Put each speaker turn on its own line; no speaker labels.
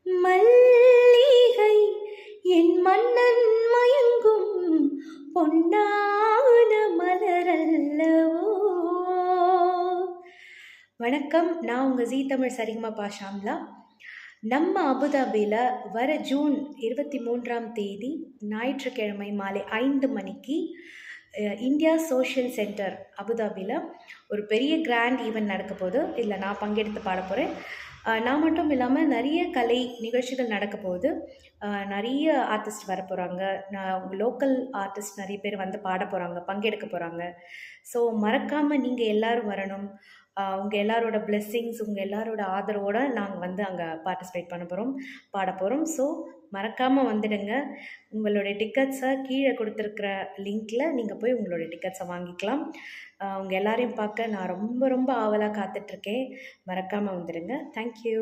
மல்லிகை என் மன்னன் மயங்கும் பொன்னான மலரல்லவோ. வணக்கம், நான் உங்கள் ஜீ தமிழ் சரிகமா பாஷாம்லா. நம்ம அபுதாபியில் வர ஜூன் 23ஆம் தேதி ஞாயிற்றுக்கிழமை மாலை 5 மணிக்கு இந்தியா சோஷியல் சென்டர் அபுதாபியில் ஒரு பெரிய கிராண்ட் ஈவெண்ட் நடக்க போகுது. இதில் நான் பங்கெடுத்து பாட போகிறேன். நான் மட்டும் இல்லாமல் நிறைய கலை நிகழ்ச்சிகள் நடக்க போகுது. நிறைய ஆர்டிஸ்ட் வர போகிறாங்க. லோக்கல் ஆர்டிஸ்ட் நிறைய பேர் வந்து பாட போகிறாங்க, பங்கெடுக்க போகிறாங்க. ஸோ மறக்காமல் நீங்கள் எல்லோரும் வரணும். உங்கள் எல்லாரோட பிளெஸ்ஸிங்ஸ், உங்கள் எல்லாரோட ஆதரவோடு நாங்கள் வந்து அங்கே பார்ட்டிசிபேட் பண்ண போகிறோம், பாட போகிறோம். ஸோ மறக்காமல் வந்துடுங்க. உங்களுடைய டிக்கெட்ஸை கீழே கொடுத்துருக்குற லிங்க்கில் நீங்கள் போய் உங்களுடைய டிக்கெட்ஸை வாங்கிக்கலாம். உங்கள் எல்லாரையும் பார்க்க நான் ரொம்ப ரொம்ப ஆவலாக காத்துட்ருக்கேன். மறக்காமல் வந்துடுங்க. தேங்க்யூ.